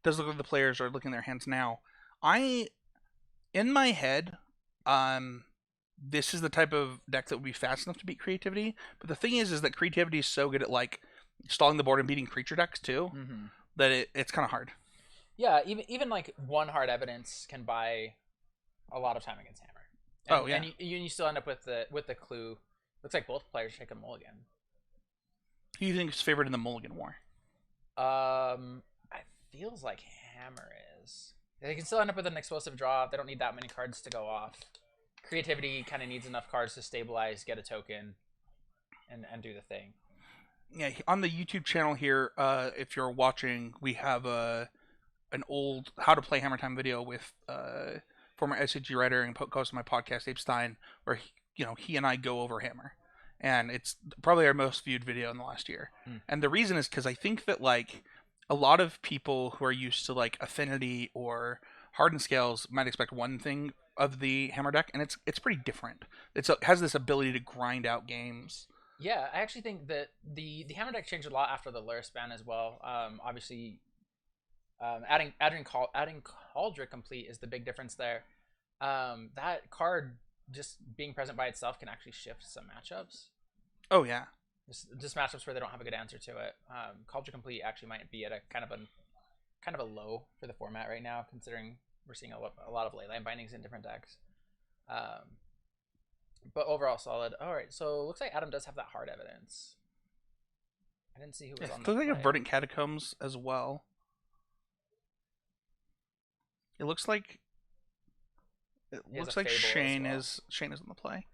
does look like the players are looking at their hands now. In my head, this is the type of deck that would be fast enough to beat creativity. But the thing is that creativity is so good at like stalling the board and beating creature decks too that it's kind of hard. Yeah, even like one hard evidence can buy a lot of time against Hammer. And, and you still end up with the clue. Looks like both players take a mulligan. Who do you think is favored in the mulligan war? It feels like Hammer is. They can still end up with an explosive draw. They don't need that many cards to go off. Creativity kind of needs enough cards to stabilize, get a token, and do the thing. Yeah, on the YouTube channel here, if you're watching, we have an old How to Play Hammertime video with former RCQ writer and host of my podcast, Abe Stein, where he and I go over Hammer. And it's probably our most viewed video in the last year. And the reason is because I think that like a lot of people who are used to like affinity or hardened scales might expect one thing of the Hammer deck, and it's pretty different. It has this ability to grind out games. Yeah, I actually think that the Hammer deck changed a lot after the Luris ban as well. Obviously, adding Cauldron Complete is the big difference there. That card just being present by itself can actually shift some matchups. Oh yeah, just matchups where they don't have a good answer to it. Cauldron Complete actually might be at a kind of a low for the format right now, considering we're seeing a lot of Leyline bindings in different decks. But overall solid. All right, so it looks like Adam does have that hard evidence. I didn't see who was on the looks like a Verdant Catacombs as well. It looks like Shane is on the play.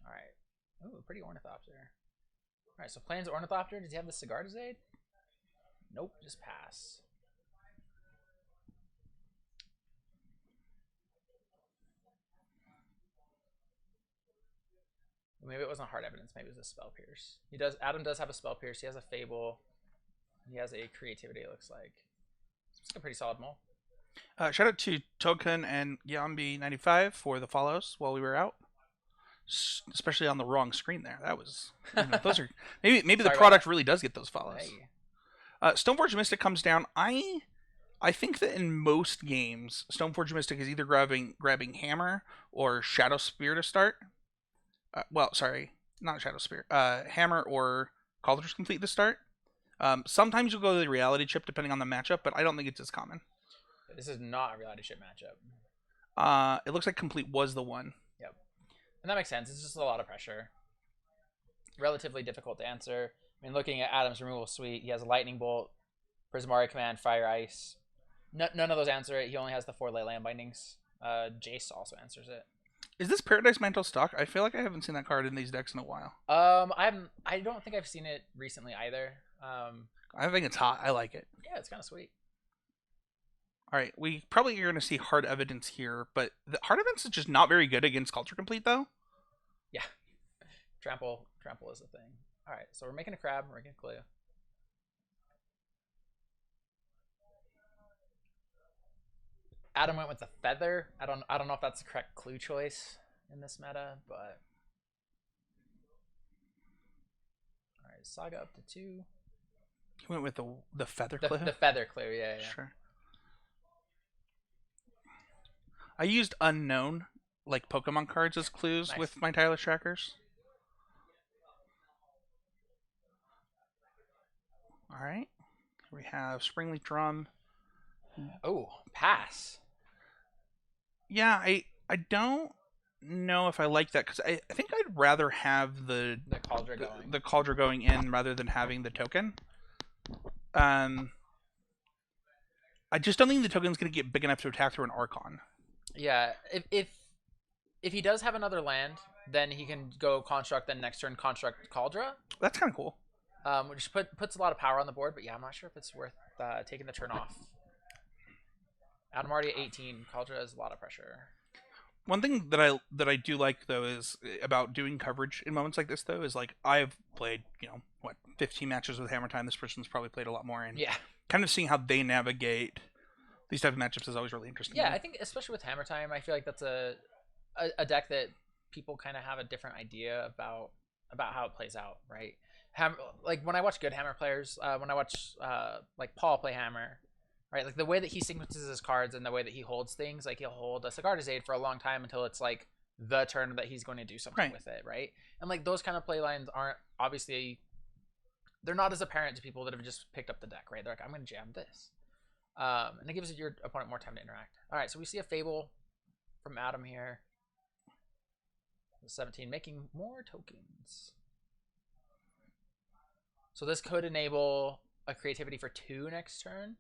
All right. Ooh, pretty Ornithopter. All right, so Plains Ornithopter. Does he have the Cigar Aid? Nope, just pass. Maybe it wasn't hard evidence. Maybe it was a Spell Pierce. Adam does have a Spell Pierce. He has a Fable. He has a Creativity. It looks like it's a pretty solid mull. Shout out to Token and Yambi95 for the follows while we were out, especially on the wrong screen there. That was those are maybe the product really does get those follows. Hey. Stoneforge Mystic comes down. I think that in most games, Stoneforge Mystic is either grabbing Hammer or Shadow Spear to start. Well, sorry, not Shadow Spear. Hammer or Cauldron Complete to start. Sometimes you'll go to the Reality Chip depending on the matchup, but I don't think it's as common. This is not a Reality Chip matchup. It looks like Complete was the one. Yep. And that makes sense. It's just a lot of pressure. Relatively difficult to answer. I mean, looking at Adam's removal suite, he has a Lightning Bolt, Prismari Command, Fire Ice. None of those answer it. He only has the 4 Leyland bindings. Jace also answers it. Is this Paradise Mantle stock? I feel like I haven't seen that card in these decks in a while. I don't think I've seen it recently either. I think it's hot. I like it. Yeah, it's kind of sweet. All right, we probably are going to see hard evidence here, but the hard evidence is just not very good against Culture Complete, though. Yeah, trample is the thing. All right, so we're making a crab, we're making a clue. Adam went with the feather. I don't know if that's the correct clue choice in this meta, but all right, Saga up to 2. He went with the feather clue. The feather clue, yeah. Sure. I used unknown, like Pokemon cards, as clues with my tireless trackers. All right, we have Springleaf Drum. Oh, pass. Yeah, I don't know if I like that because I think I'd rather have the Cauldron going in rather than having the token. I just don't think the token's going to get big enough to attack through an Archon. Yeah, if he does have another land, then he can go construct, then next turn construct Cauldron. That's kind of cool. Which puts a lot of power on the board, but yeah, I'm not sure if it's worth taking the turn off. Adam already at 18. Cauldron has a lot of pressure. One thing that I do like though is about doing coverage in moments like this though is like I've played 15 matches with Hammertime. This person's probably played a lot more, and kind of seeing how they navigate these type of matchups is always really interesting. Yeah, I think especially with Hammertime, I feel like that's a deck that people kind of have a different idea about how it plays out, right? like when I watch good Hammer players, when I watch like Paul play Hammer, right? Like the way that he sequences his cards and the way that he holds things, like he'll hold a Cigar Aid for a long time until it's like the turn that he's going to do something with it, right? And like those kind of play lines aren't obviously, they're not as apparent to people that have just picked up the deck, right? They're like, I'm going to jam this. And it gives your opponent more time to interact. All right, so we see a Fable from Adam here. 17, making more tokens. So this could enable a creativity for 2 next turn.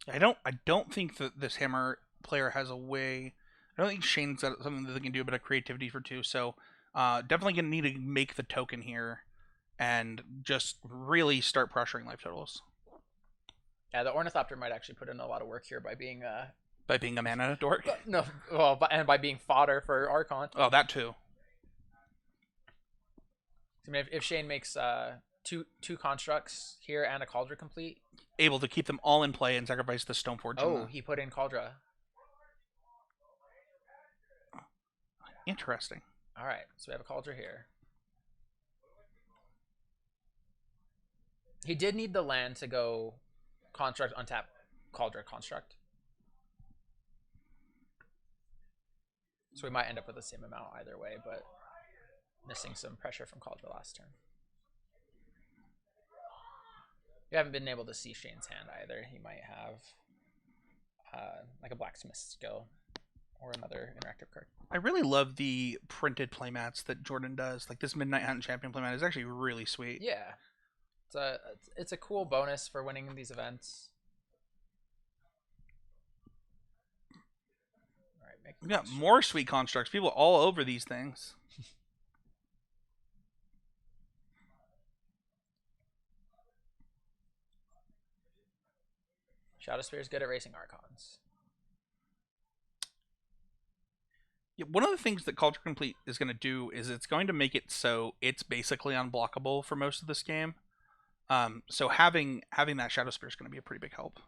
I don't think that this Hammer player has a way. I don't think Shane's got something that they can do about a creativity for 2. So definitely gonna need to make the token here and just really start pressuring life totals. Yeah, the Ornithopter might actually put in a lot of work here by being a mana dork. No, well, and by being fodder for Archon. Oh, that too. I mean, if Shane makes two constructs here and a Cauldron complete, able to keep them all in play and sacrifice the Stoneforge. Oh, he put in Cauldron. Interesting. All right, so we have a Cauldron here. He did need the land to go construct, untap, Cauldron, construct. So we might end up with the same amount either way, but missing some pressure from Cauldron last turn. You haven't been able to see Shane's hand either. He might have like a Blacksmith skill or another interactive card. I really love the printed playmats that Jordan does. Like this Midnight Hunt Champion playmat is actually really sweet. Yeah, it's a cool bonus for winning these events. All right, we got more sweet constructs. People all over these things. Shadowspear is good at racing Archons. Yeah, one of the things that Culture Complete is going to do is it's going to make it so it's basically unblockable for most of this game. So having that Shadowspear is going to be a pretty big help.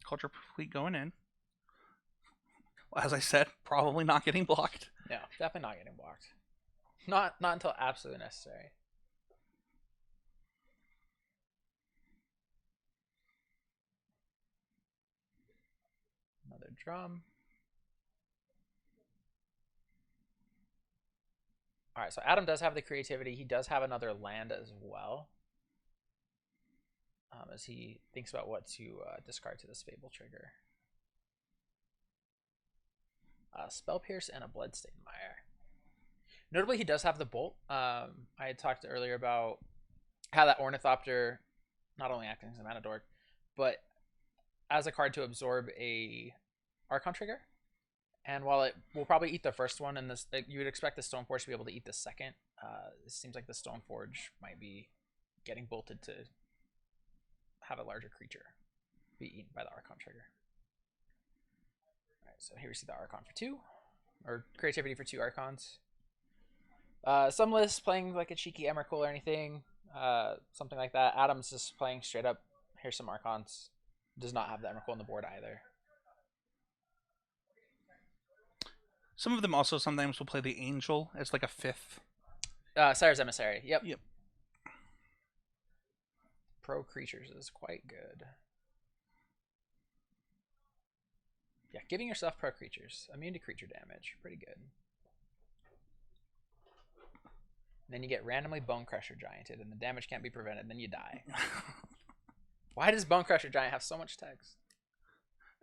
Culture Complete going in. Well, as I said, probably not getting blocked. No, definitely not getting blocked. Not until absolutely necessary. Another drum. All right, so Adam does have the creativity. He does have another land as well. As he thinks about what to discard to this Fable trigger. Spell Pierce and a Bloodstained Mire. Notably, he does have the Bolt. I had talked earlier about how that Ornithopter not only acting as a mana dork, but as a card to absorb a Archon trigger. And while it will probably eat the first one, and this you would expect the Stoneforge to be able to eat the second, it seems like the Stoneforge might be getting bolted to have a larger creature be eaten by the Archon trigger. All right, so here we see the Archon for 2, or creativity for 2 Archons. Some lists playing like a cheeky Emrakul or anything, something like that. Adam's just playing straight up. Here's some Archons. Does not have the Emrakul on the board either. Some of them also sometimes will play the Angel as like a 5th. Sire's Emissary. Yep. Yep. Pro Creatures is quite good. Yeah, giving yourself Pro Creatures. Immune to creature damage. Pretty good. And then you get randomly Bone Crusher Gianted, and the damage can't be prevented, and then you die. Why does Bone Crusher Giant have so much text?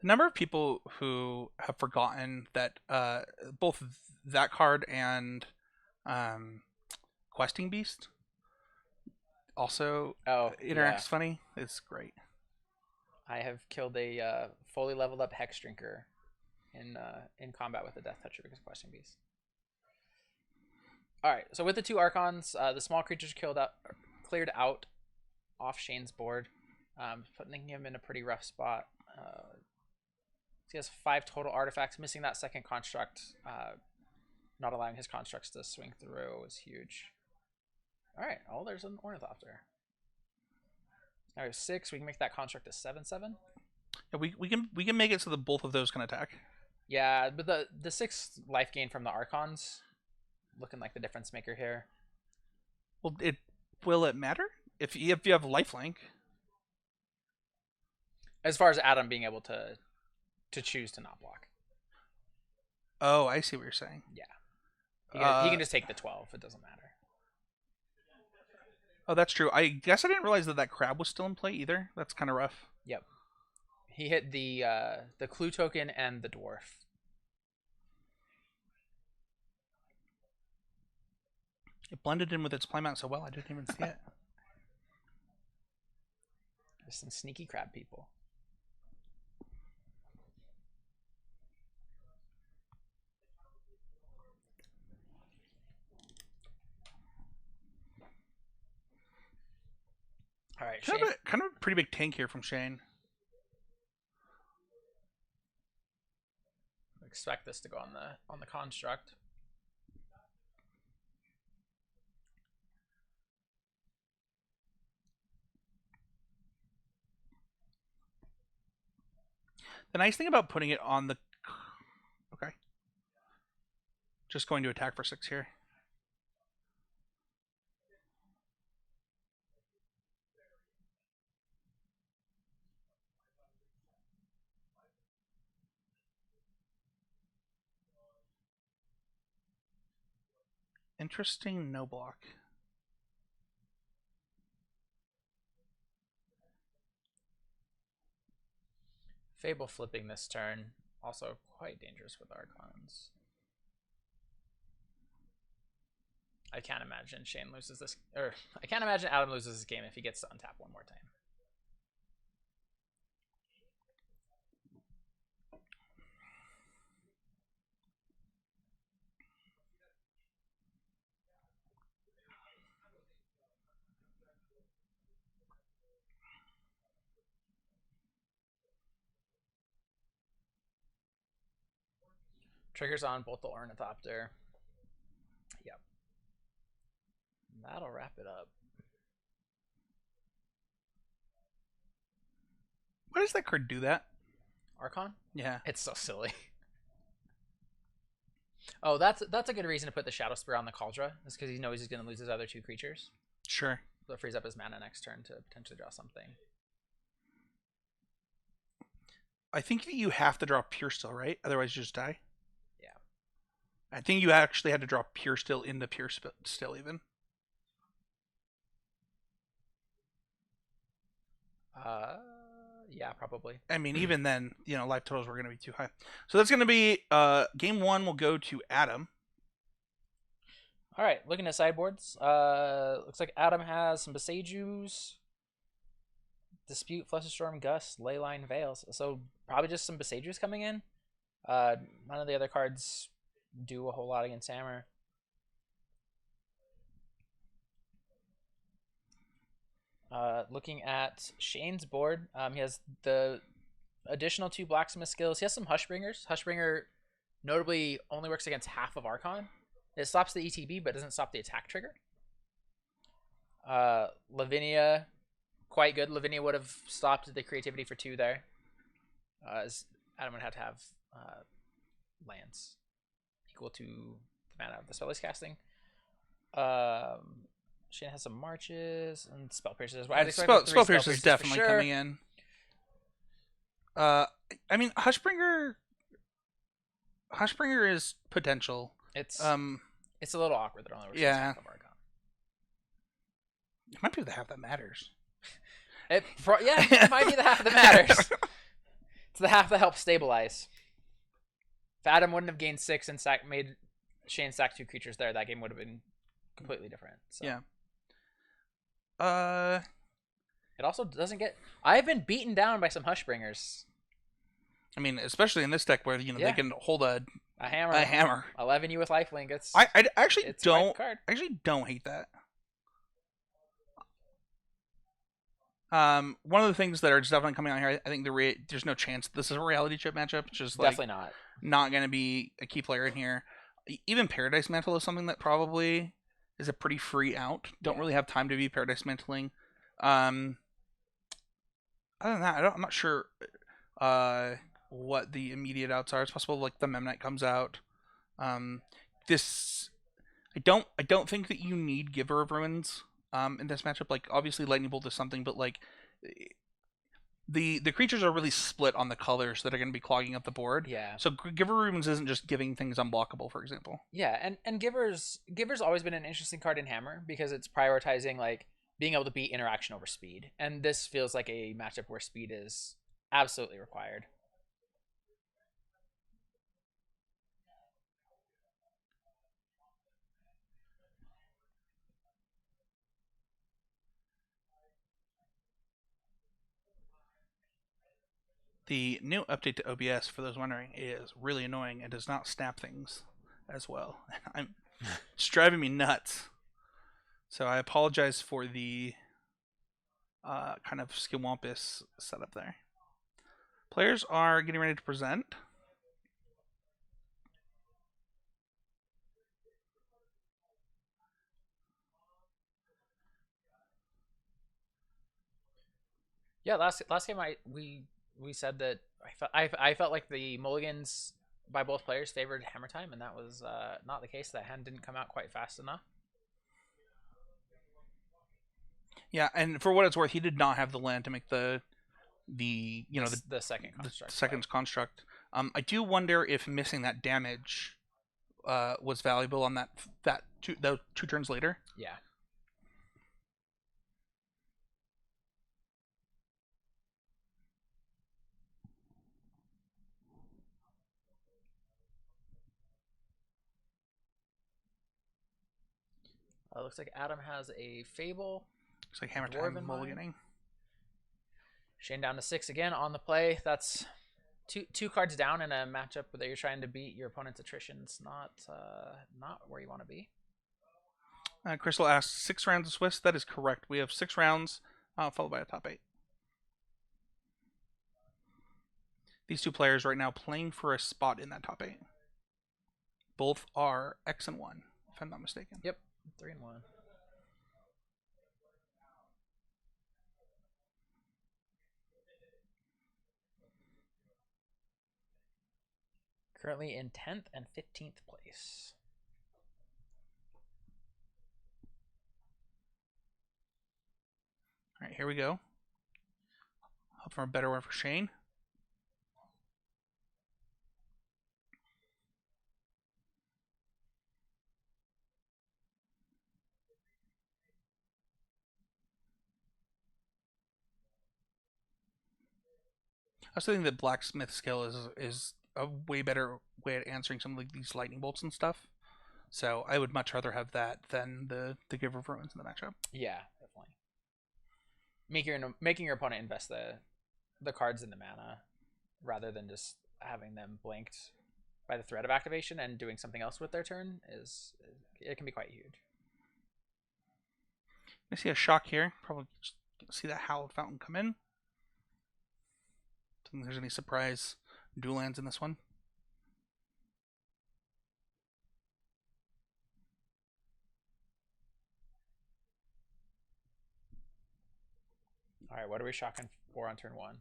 The number of people who have forgotten that both that card and Questing Beast also interacts funny. It's great. I have killed a fully leveled up Hex Drinker in combat with the Death Toucher because of Questing Beast. All right, so with the 2 Archons, the small creatures cleared out off Shane's board, putting him in a pretty rough spot. He has 5 total artifacts, missing that second construct. not allowing his constructs to swing through is huge. All right. Oh, there's an Ornithopter. Now we have 6. We can make that construct a 7/7. Yeah, we can make it so that both of those can attack. Yeah, but the 6 life gain from the Archons, looking like the difference maker here. Well, will it matter if you have lifelink? As far as Adam being able to choose to not block. Oh, I see what you're saying. Yeah, he can just take the 12. It doesn't matter. Oh, that's true. I guess I didn't realize that crab was still in play either. That's kind of rough. Yep. He hit the clue token and the dwarf. It blended in with its playmount so well, I didn't even see it. There's some sneaky crab people. All right, Shane. Kind of a pretty big tank here from Shane. Expect this to go on the construct. The nice thing about putting it on the... Okay. Just going to attack for 6 here. Interesting no block. Fable flipping this turn, also quite dangerous with Archons. I can't imagine Shane loses this, or I can't imagine Adam loses this game if he gets to untap one more time. Triggers on both the Ornithopter. Yep. That'll wrap it up. Why does that card do that? Archon? Yeah. It's so silly. Oh, that's a good reason to put the Shadow Spear on the Cauldron. Is because he knows he's going to lose his other 2 creatures. Sure. So it frees up his mana next turn to potentially draw something. I think that you have to draw Pure Still, right? Otherwise you just die. Yeah. I think you actually had to draw Pure Still into Pure Still even. Yeah, probably. I mean, even then, life totals were going to be too high. So that's going to be game 1 will go to Adam. All right, looking at sideboards. Looks like Adam has some Besejus, Dispute, Fluster Storm, Gust, Leyline, Veils. So probably just some Besejus coming in. None of the other cards do a whole lot against Hammer. Looking at Shane's board, he has the additional 2 blacksmith skills. He has some Hushbringers. Hushbringer notably only works against half of Archon. It stops the ETB, but doesn't stop the attack trigger. Lavinia, quite good. Lavinia would have stopped the creativity for 2 there. As Adam would have to have lands equal to the mana of the spell he's casting. Shane has some Marches and Spell Piercers as well. Spell Piercer is definitely coming in. I mean, Hushbringer is potential. It's a little awkward that it only works against half of Archon. It might be the half that matters. It might be the half that matters. It's the half that helps stabilize. If Adam wouldn't have gained 6 and made Shane sack 2 creatures there, that game would have been completely different. So. Yeah. It also doesn't get... I've been beaten down by some Hushbringers. I mean, especially in this deck where they can hold a hammer. 11 you with lifelink. I actually don't hate that. One of the things that are definitely coming out here, I think there's no chance this is a reality chip matchup. It's just definitely not going to be a key player in here. even Paradise Mantle is something that probably is a pretty free out. Don't really have time to be Paradise Mantling. Other than that, I'm not sure what the immediate outs are. It's possible like the Memnite comes out. This I don't think that you need Giver of Ruins in this matchup. Like obviously Lightning Bolt is something, but like the creatures are really split on the colors that are going to be clogging up the board. Yeah. So Giver Ruins isn't just giving things unblockable, for example. Yeah, and Giver's always been an interesting card in Hammer because it's prioritizing like being able to beat interaction over speed, and this feels like a matchup where speed is absolutely required. The new update to OBS, for those wondering, is really annoying and does not snap things as well. It's driving me nuts. So I apologize for the kind of skiwampus setup there. Players are getting ready to present. Yeah, last game we said that I felt like the mulligans by both players favored Hammertime, and that was not the case. That hand didn't come out quite fast enough. Yeah, and for what it's worth, he did not have the land to make the second construct. The second construct. I do wonder if missing that damage was valuable on those 2 turns later. Yeah. Looks like Adam has a Fable. Looks like Hammertime mulliganing. Shane down to 6 again on the play. That's two cards down in a matchup that you're trying to beat your opponent's attrition's not where you want to be. Crystal asks 6 rounds of Swiss. That is correct. We have 6 rounds, followed by a top 8. These 2 players right now playing for a spot in that top 8. Both are X and 1, if I'm not mistaken. Yep, 3 and 1. Currently in 10th and 15th place. All right, here we go. Hope for a better one for Shane. I also think that Blacksmith skill is a way better way at answering some of like these lightning bolts and stuff. So I would much rather have that than the Giver of Ruins in the matchup. Yeah, definitely. Making your opponent invest the cards in the mana rather than just having them blanked by the threat of activation and doing something else with their turn it can be quite huge. I see a shock here. Probably see that Hallowed Fountain come in. Don't think there's any surprise dual lands in this one. All right, what are we shocking for on turn 1?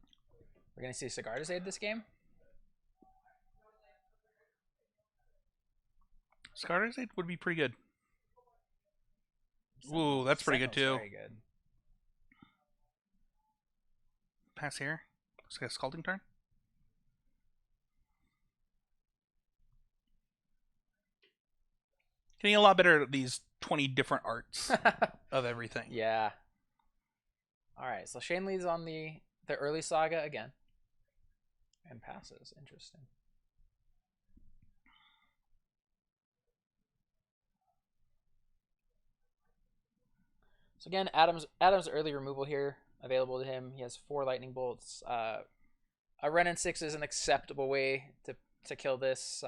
We're going to see Sigarda's Aid this game? Sigarda's Aid would be pretty good. Ooh, that's pretty good too. Very good. Pass here. Looks like a Scalding Tarn. Getting a lot better at these 20 different arts of everything. Yeah. All right, so Shane leads on the early saga again. And passes. Interesting. So again, Adam's early removal here available to him. He has 4 lightning bolts. A Ren and 6 is an acceptable way to kill this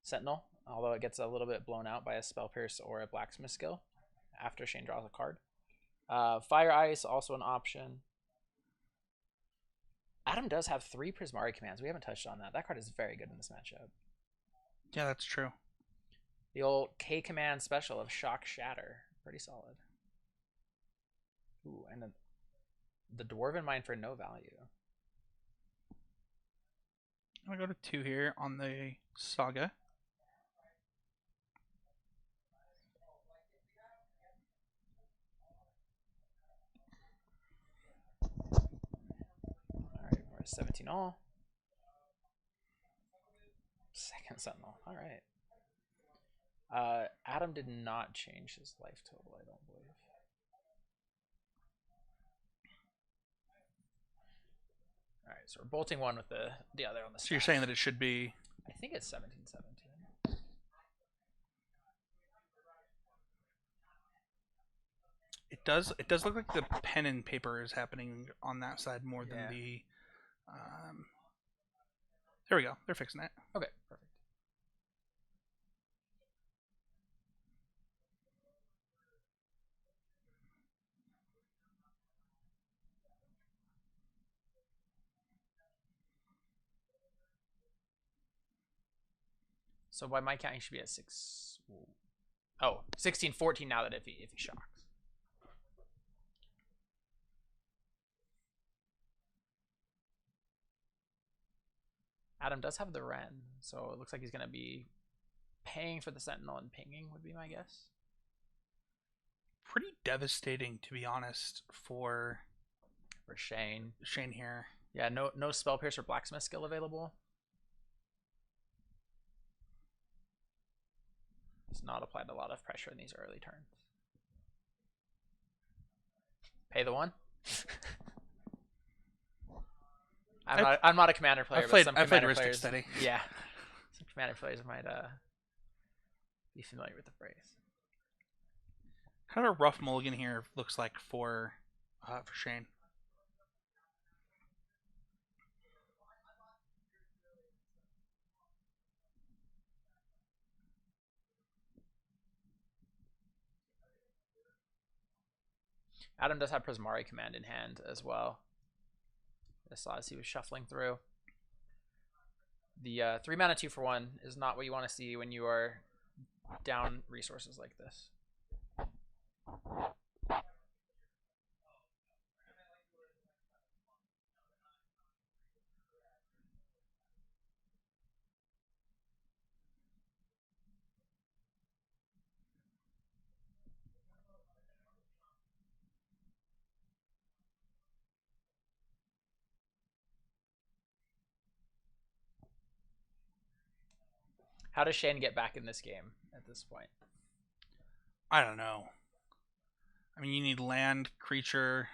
Sentinel, although it gets a little bit blown out by a Spell Pierce or a Blacksmith skill after Shane draws a card. Fire Ice, also an option. Adam does have 3 Prismari commands. We haven't touched on that. That card is very good in this matchup. Yeah, that's true. The old K command special of Shock Shatter. Pretty solid. Ooh, and the Dwarven Mine for no value. I'm going to go to 2 here on the Saga. Alright, we're at 17 all. Second Sentinel. Alright. Adam did not change his life total, I don't believe. Alright, so we're bolting one with the other on the stash. So you're saying that it should be... I think it's 17-17. It does look like the pen and paper is happening on that side more than the... There we go. They're fixing it. Okay, perfect. So by my count, he should be at 6. Oh, 16-14 now that if he shocks. Adam does have the Ren, so it looks like he's going to be paying for the Sentinel and pinging would be my guess. Pretty devastating, to be honest, for Shane. Shane here. Yeah, no Spell Pierce or Blacksmith skill available. It's not applied a lot of pressure in these early turns. Pay the 1. I'm not a commander player, but some commander players, steady. Yeah, some commander players might be familiar with the phrase. Kind of a rough mulligan here looks like for Shane. Adam does have Prismari command in hand as well. I saw as he was shuffling through. The 3 mana 2 for 1 is not what you want to see when you are down resources like this. How does Shane get back in this game at this point? I don't know. I mean, you need land, creature.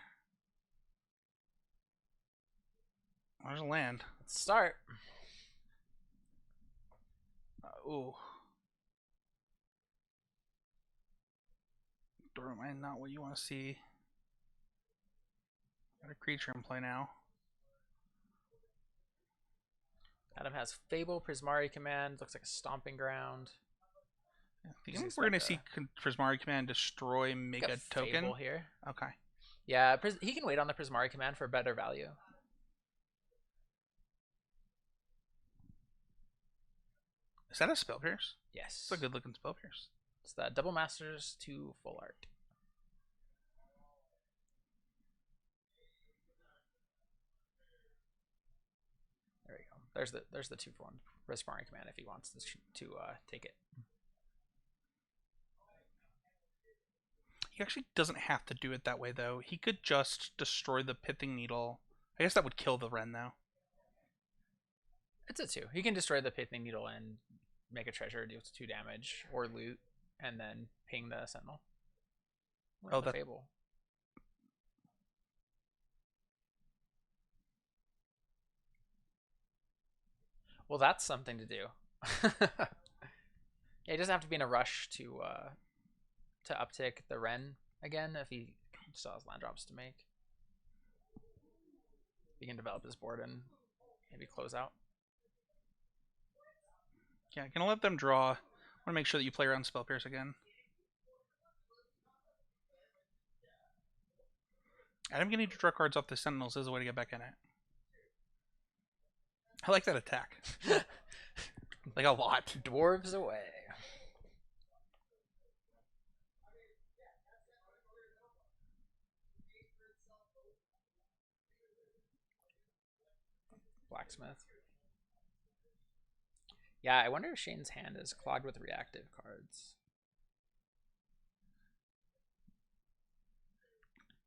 There's a land. Let's start. Ooh. Dormant, not what you want to see. Got a creature in play now. Adam has Fable, Prismari command. Looks like a stomping ground. I think we're going to see Prismari command destroy Mega Token. Fable here. Okay. Yeah, he can wait on the Prismari command for better value. Is that a Spell Pierce? Yes. It's a good looking Spell Pierce. It's the Double Masters to full art. There we go. There's the 2 for 1 Prismari command if he wants to take it. He actually doesn't have to do it that way, though. He could just destroy the Pithing Needle. I guess that would kill the Wren, though. It's a 2. He can destroy the Pithing Needle and make a treasure, deals 2 damage, or loot, and then ping the Sentinel. Oh, that... Fable. Well, that's something to do. Yeah, he doesn't have to be in a rush to uptick the Wren again if he still has land drops to make. He can develop his board and maybe close out. Yeah, gonna let them draw. I want to make sure that you play around Spell Pierce again. I'm gonna need to draw cards off the Sentinels as a way to get back in it. I like that attack. Like a lot. Dwarves away. blacksmith. Yeah, I wonder if Shane's hand is clogged with reactive cards.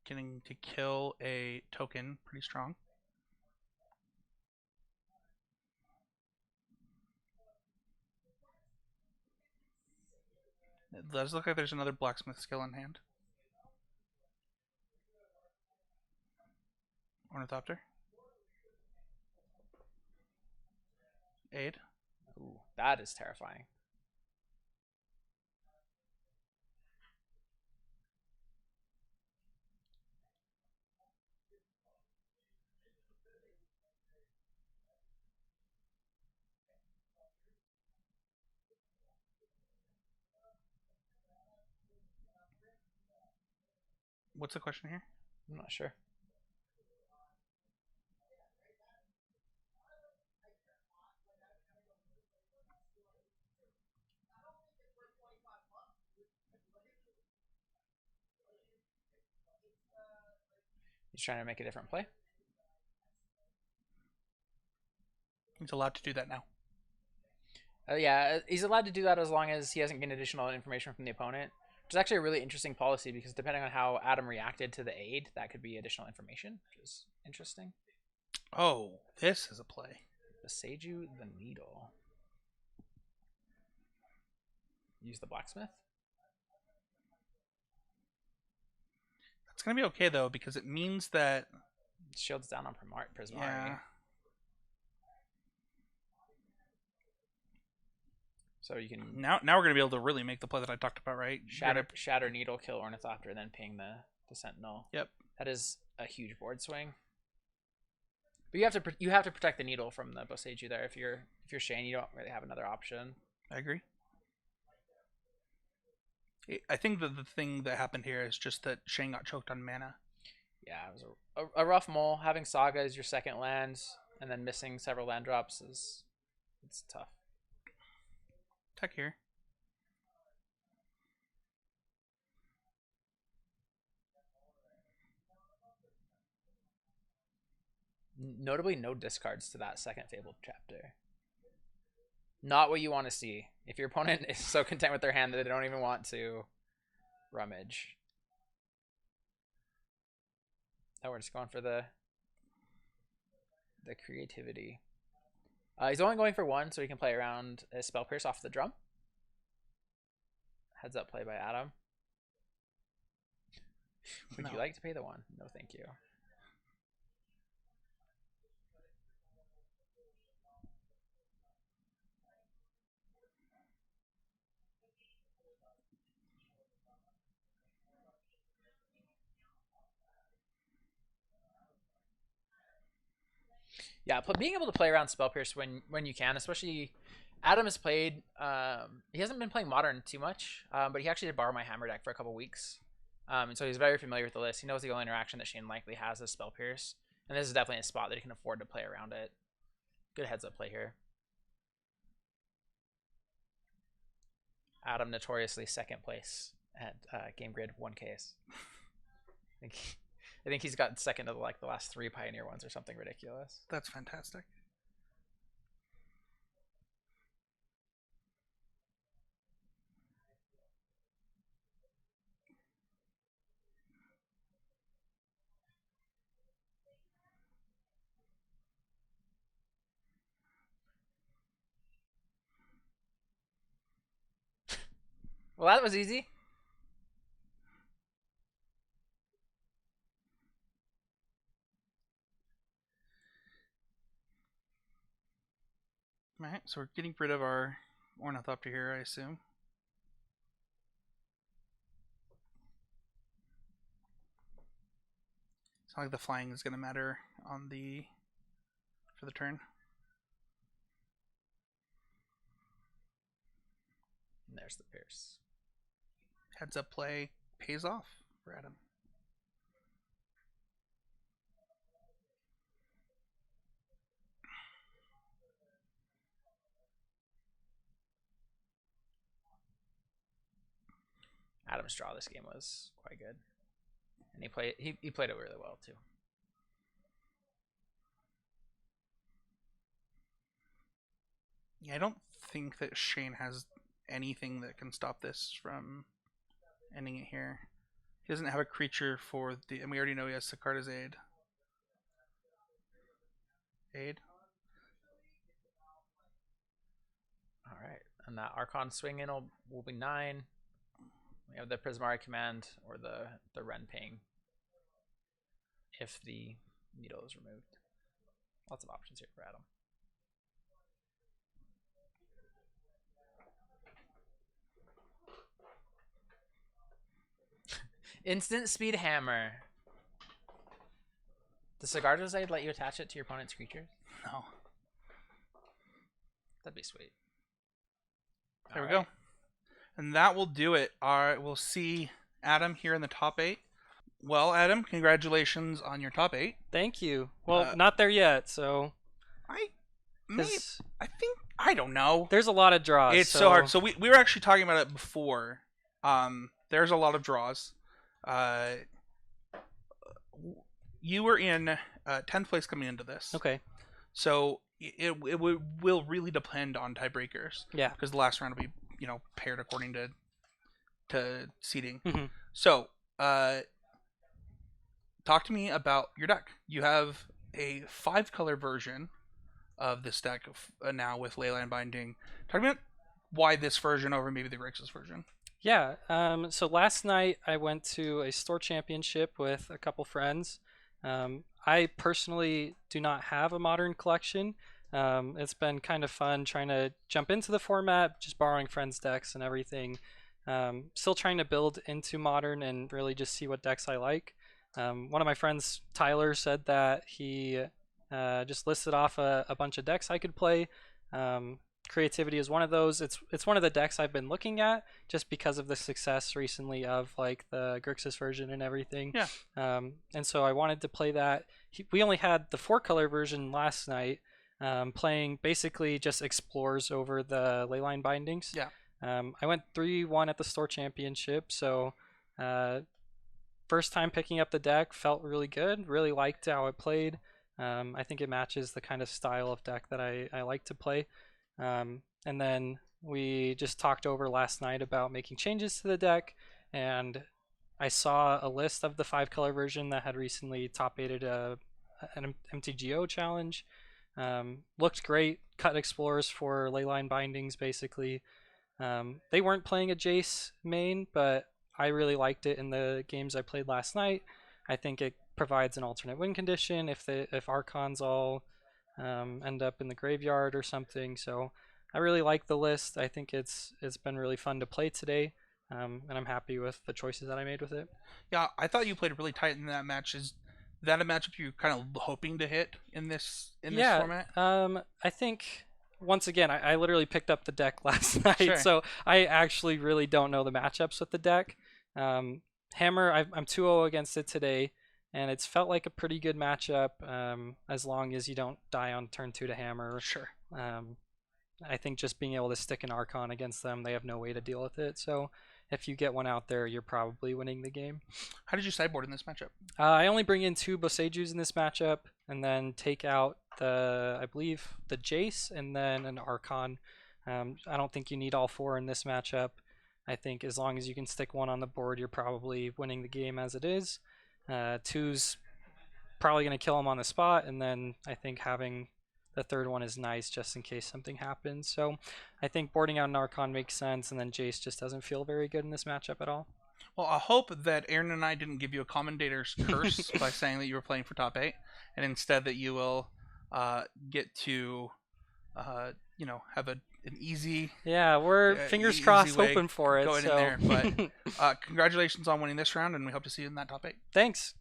Getting to kill a token, pretty strong. It does look like there's another blacksmith skill in hand. Ornithopter. Aid. Ooh, that is terrifying. What's the question here? I'm not sure. He's trying to make a different play. He's allowed to do that now. Yeah, he's allowed to do that as long as he hasn't gained additional information from the opponent, which is actually a really interesting policy because depending on how Adam reacted to the aid, that could be additional information, which is interesting. Oh, this is a play. Boseiju the Needle. Use the blacksmith. That's going to be okay, though, because it means that... Shields down on Prismari. Yeah. So you can... Now we're going to be able to really make the play that I talked about, right? Shatter Needle, kill Ornithopter, and then ping the Sentinel. Yep. That is a huge board swing. But you have to protect the Needle from the Boseiju there. If you're Shane, you don't really have another option. I agree. I think that the thing that happened here is just that Shane got choked on mana. Yeah, it was a rough mole. Having Saga as your second land and then missing several land drops it's tough. Tech here. Notably, no discards to that second Fabled chapter. Not what you want to see. If your opponent is so content with their hand that they don't even want to rummage. Oh, we're just going for the creativity. He's only going for one, so he can play around a Spell Pierce off the drum. Heads up play by Adam. Would you like to pay the one? No, thank you. Yeah, being able to play around Spell Pierce when you can, especially Adam has played. He hasn't been playing Modern too much, but he actually did borrow my Hammer deck for a couple weeks, and so he's very familiar with the list. He knows the only interaction that Shane likely has is Spell Pierce, and this is definitely a spot that he can afford to play around it. Good heads up play here. Adam notoriously second place at Game Grid 1Ks. I think he's got second of the last 3 Pioneer ones or something ridiculous. That's fantastic. Well, that was easy. Alright, so we're getting rid of our Ornithopter here, I assume. It's not like the flying is going to matter on for the turn. And there's the Pierce. Heads up play pays off for Adam. Adam's draw this game was quite good, and he played it really well too. Yeah, I don't think that Shane has anything that can stop this from ending it here. He doesn't have a creature for the, and we already know he has Sicarda's Aid. All right, and that Archon swing in will be 9. We have the Prismari command or the Ren Ping if the needle is removed. Lots of options here for Adam. Instant speed hammer. Does Sigarda's Aid let you attach it to your opponent's creatures? No. That'd be sweet. There we go. And that will do it. We'll see Adam here in the top 8. Well, Adam, congratulations on your top 8. Thank you. Well, not there yet, so... I don't know. There's a lot of draws. It's so hard. So we were actually talking about it before. There's a lot of draws. You were in 10th place coming into this. Okay. So it will really depend on tiebreakers. Yeah. Because the last round will be, paired according to seeding. Mm-hmm. So, talk to me about your deck. You have a 5-color version of this deck now with Leyline Binding. Talk to me about why this version over maybe the Grixis version. Yeah. So last night I went to a store championship with a couple friends. I personally do not have a Modern collection. It's been kind of fun trying to jump into the format, just borrowing friends' decks and everything. Still trying to build into Modern and really just see what decks I like. One of my friends, Tyler, said that he just listed off a bunch of decks I could play. Creativity is one of those. It's one of the decks I've been looking at just because of the success recently of like the Grixis version and everything. Yeah. And so I wanted to play that. We only had the 4-color version last night, playing basically just explores over the Leyline Bindings. Yeah. I went 3-1 at the store championship, so first time picking up the deck, felt really good. Really liked how it played. I think it matches the kind of style of deck that I like to play. And then we just talked over last night about making changes to the deck, and I saw a list of the 5-color version that had recently top 8'd an MTGO challenge. Looked great. Cut explorers for Leyline Bindings, basically. They weren't playing a Jace main, but I really liked it in the games I played last night. I think it provides an alternate win condition if Archons all end up in the graveyard or something. So I really like the list. I think it's been really fun to play today, and I'm happy with the choices that I made with it. Yeah, I thought you played really tight in that match. Is that a matchup you're kind of hoping to hit in this format? I think once again I literally picked up the deck last night, Sure. So I actually really don't know the matchups with the deck. Hammer, I'm 2-0 against it today, and it's felt like a pretty good matchup, as long as you don't die on turn 2 to Hammer. Sure. I think just being able to stick an Archon against them, they have no way to deal with it. So if you get one out there, you're probably winning the game. How did you sideboard in this matchup? I only bring in 2 Bosejus in this matchup, and then take out I believe the Jace, and then an Archon. I don't think you need all 4 in this matchup. I think as long as you can stick one on the board, you're probably winning the game as it is. 2's probably going to kill him on the spot, and then I think having the 3rd one is nice just in case something happens. So I think boarding out an Archon makes sense, and then Jace just doesn't feel very good in this matchup at all. Well, I hope that Aaron and I didn't give you a commentator's curse by saying that you were playing for top 8, and instead that you will get to have an easy... Yeah, we're fingers crossed hoping for it. Going in there. But congratulations on winning this round, and we hope to see you in that top 8. Thanks.